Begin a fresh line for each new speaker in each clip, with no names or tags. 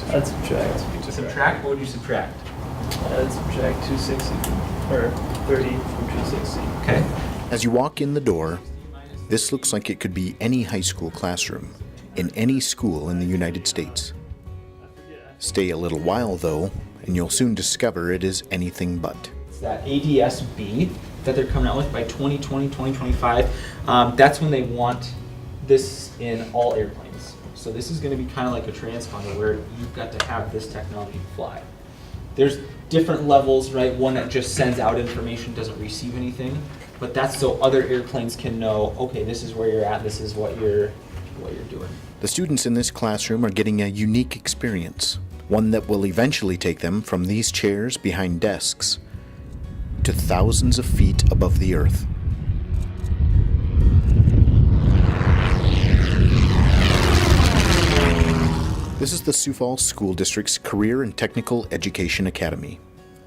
I'd subtract.
Subtract? What would you subtract?
I'd subtract 260 or 30 from 260.
Okay.
As you walk in the door, this looks like it could be any high school classroom in any school in the United States. Stay a little while though, and you'll soon discover it is anything but.
It's that ADS-B that they're coming out with by 2020, 2025. That's when they want this in all airplanes. So this is going to be kind of like a transponder where you've got to have this technology fly. There's different levels, right? One that just sends out information, doesn't receive anything. But that's so other airplanes can know, okay, this is where you're at, this is what you're doing.
The students in this classroom are getting a unique experience, one that will eventually take them from these chairs behind desks to thousands of feet above the earth. This is the Sioux Falls School District's Career and Technical Education Academy.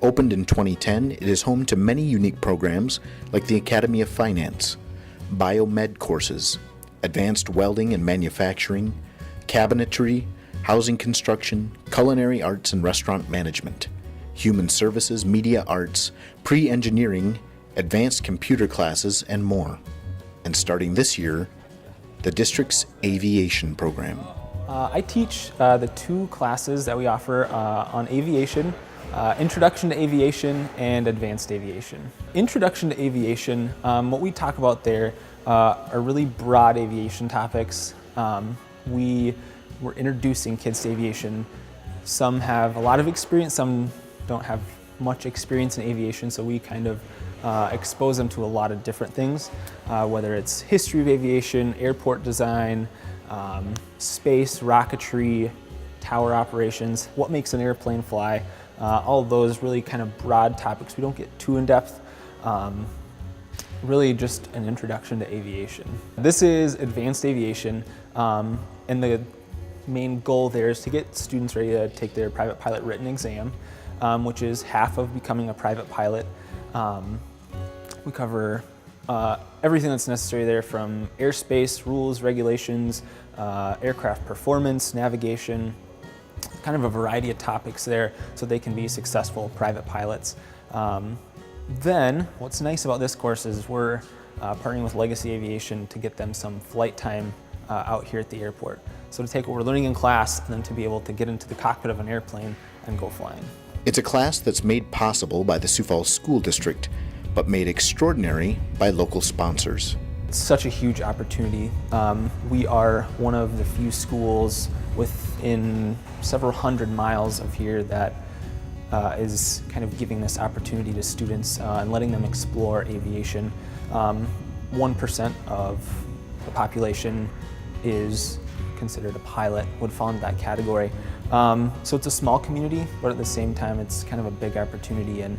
Opened in 2010, it is home to many unique programs like the Academy of Finance, biomed courses, advanced welding and manufacturing, cabinetry, housing construction, culinary arts and restaurant management, human services, media arts, pre-engineering, advanced computer classes, and more. And starting this year, the district's aviation program.
I teach the two classes that we offer on aviation, Introduction to Aviation and Advanced Aviation. Introduction to Aviation, what we talk about there are really broad aviation topics. We're introducing kids to aviation. Some have a lot of experience, some don't have much experience in aviation, so we kind of expose them to a lot of different things, whether it's history of aviation, airport design, space, rocketry, tower operations, what makes an airplane fly, all of those really kind of broad topics. We don't get too in-depth, really just an introduction to aviation. This is advanced aviation, and the main goal there is to get students ready to take their private pilot written exam, which is half of becoming a private pilot. We cover everything that's necessary there, from airspace, rules, regulations, aircraft performance, navigation, kind of a variety of topics there so they can be successful private pilots. Then, what's nice about this course is we're partnering with Legacy Aviation to get them some flight time out here at the airport. So to take what we're learning in class and then to be able to get into the cockpit of an airplane and go flying.
It's a class that's made possible by the Sioux Falls School District, but made extraordinary by local sponsors.
It's such a huge opportunity. We are one of the few schools within several hundred miles of here that is kind of giving this opportunity to students and letting them explore aviation. 1% of the population is considered a pilot, would fall into that category. So it's a small community, but at the same time it's kind of a big opportunity. And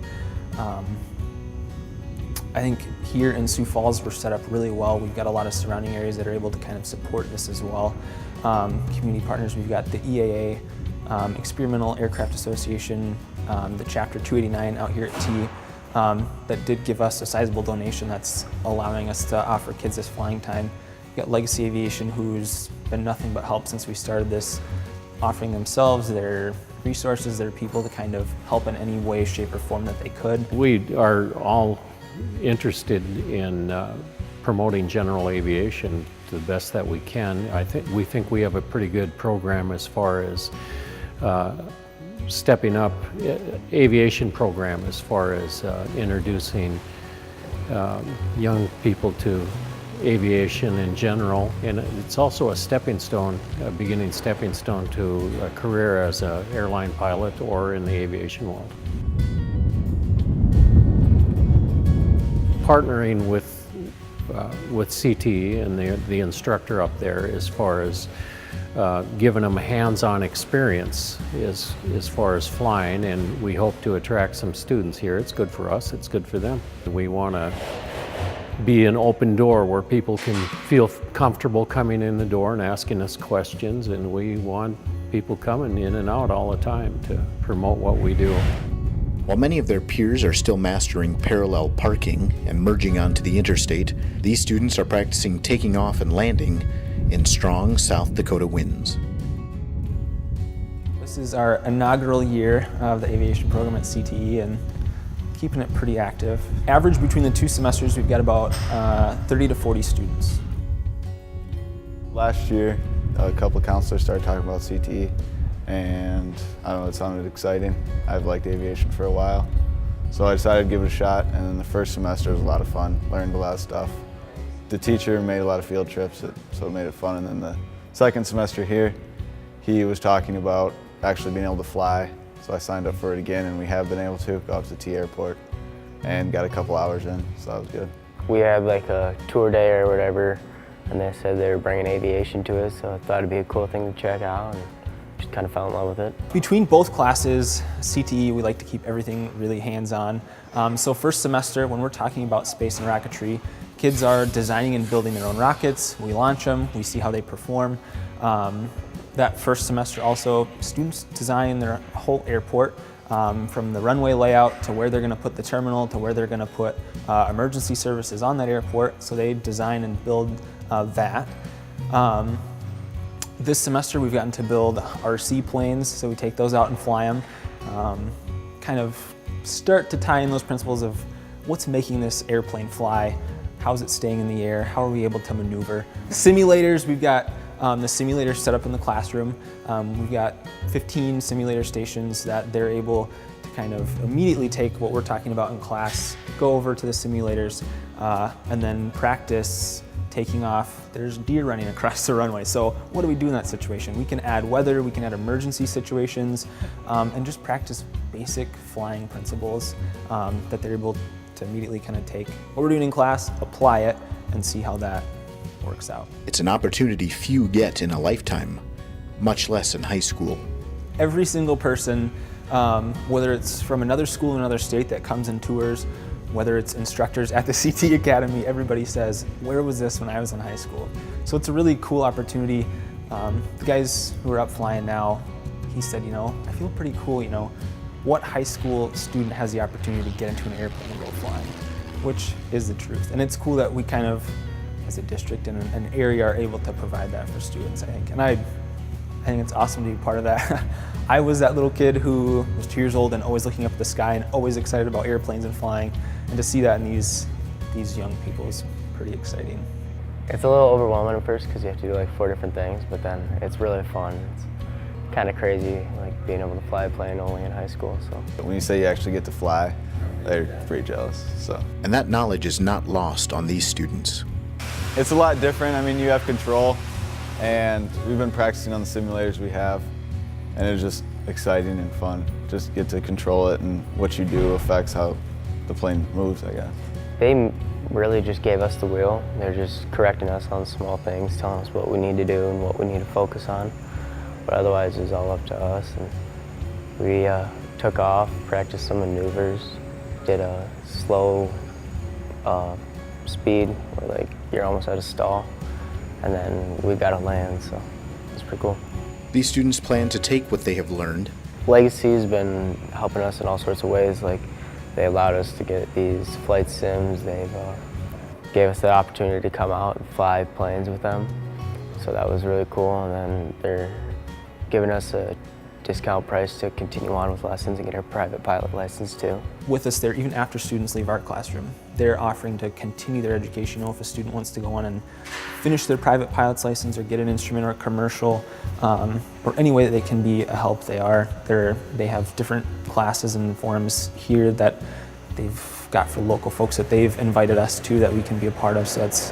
I think here in Sioux Falls we're set up really well. We've got a lot of surrounding areas that are able to kind of support this as well. Community partners, we've got the EAA, Experimental Aircraft Association, the Chapter 289 out here at T, that did give us a sizable donation that's allowing us to offer kids this flying time. We've got Legacy Aviation, who's been nothing but help since we started this, offering themselves, their resources, their people to kind of help in any way, shape, or form that they could.
We are all interested in promoting general aviation to the best that we can. We think we have a pretty good program as far as stepping up aviation program, as far as introducing young people to aviation in general, and it's also a stepping stone, a beginning stepping stone to a career as an airline pilot or in the aviation world. Partnering with CTE and the instructor up there, as far as giving them a hands-on experience as far as flying, and we hope to attract some students here. It's good for us, it's good for them. We want to be an open door where people can feel comfortable coming in the door and asking us questions, and we want people coming in and out all the time to promote what we do.
While many of their peers are still mastering parallel parking and merging onto the interstate, these students are practicing taking off and landing in strong South Dakota winds.
This is our inaugural year of the aviation program at CTE and keeping it pretty active. Average between the 2 semesters, we've got about 30 to 40 students.
Last year, a couple of counselors started talking about CTE, and I don't know, it sounded exciting. I've liked aviation for a while, so I decided to give it a shot, and then the first semester was a lot of fun, learned a lot of stuff. The teacher made a lot of field trips, so it made it fun, and then the second semester here, he was talking about actually being able to fly, so I signed up for it again, and we have been able to go out to the airport and got a couple hours in, so that was good.
We had like a tour day or whatever, and they said they were bringing aviation to us, so I thought it'd be a cool thing to check out, and just kind of fell in love with it.
Between both classes, CTE, we like to keep everything really hands-on. So first semester, when we're talking about space and rocketry, kids are designing and building their own rockets. We launch them, we see how they perform. That first semester also, students design their whole airport, from the runway layout to where they're going to put the terminal to where they're going to put emergency services on that airport. So they design and build that. This semester we've gotten to build RC planes, so we take those out and fly them. Kind of start to tie in those principles of what's making this airplane fly, how's it staying in the air, how are we able to maneuver. Simulators, we've got the simulator set up in the classroom. We've got 15 simulator stations that they're able to kind of immediately take what we're talking about in class, go over to the simulators, and then practice taking off. There's deer running across the runway. So what do we do in that situation? We can add weather, we can add emergency situations, and just practice basic flying principles that they're able to immediately kind of take what we're doing in class, apply it, and see how that works out.
It's an opportunity few get in a lifetime, much less in high school.
Every single person, whether it's from another school in another state that comes and tours, whether it's instructors at the CTE Academy, everybody says, where was this when I was in high school? So it's a really cool opportunity. The guys who are up flying now, he said, I feel pretty cool, what high school student has the opportunity to get into an airplane and go flying, which is the truth. And it's cool that we kind of, as a district and an area, are able to provide that for students, I think. And I think it's awesome to be part of that. I was that little kid who was 2 years old and always looking up at the sky and always excited about airplanes and flying. And to see that in these young people is pretty exciting.
It's a little overwhelming at first because you have to do like 4 different things, but then it's really fun. It's kind of crazy, like being able to fly a plane only in high school. So
When you say you actually get to fly, they're pretty jealous. So.
And that knowledge is not lost on these students.
It's a lot different. I mean, you have control, and we've been practicing on the simulators we have, and it's just exciting and fun. Just get to control it, and what you do affects how the plane moves, I guess.
they really just gave us the wheel. They're just correcting us on small things, telling us what we need to do and what we need to focus on. But otherwise, it's all up to us. And we took off, practiced some maneuvers, did a slow speed where like you're almost at a stall, and then we got to land, so it's pretty cool.
These students plan to take what they have learned.
Legacy's been helping us in all sorts of ways. Like they allowed us to get these flight sims. They've gave us the opportunity to come out and fly planes with them. So that was really cool. And then they're giving us a discount price to continue on with lessons and get our private pilot license too. With us there, even after students leave our classroom, they're offering to continue their education. If a student wants to go on and finish their private pilot's license or get an instrument or a commercial, or any way that they can be a help, they have different classes and forums here that they've got for local folks that they've invited us to that we can be a part of. So that's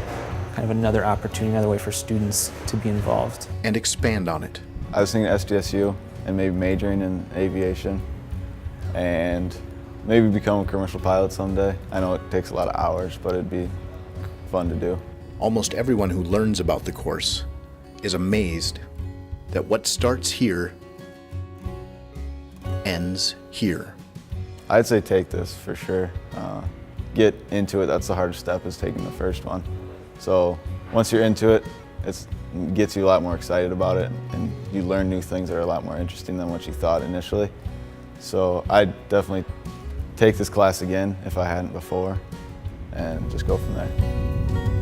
kind of another opportunity, another way for students to be involved.
And expand on it.
I was thinking SDSU and maybe majoring in aviation and maybe become a commercial pilot someday. I know it takes a lot of hours, but it'd be fun to do.
Almost everyone who learns about the course is amazed that what starts here ends here.
I'd say take this for sure. Get into it. That's the hardest step, is taking the first one. So once you're into it, it gets you a lot more excited about it, and you learn new things that are a lot more interesting than what you thought initially. So I'd definitely take this class again if I hadn't before, and just go from there.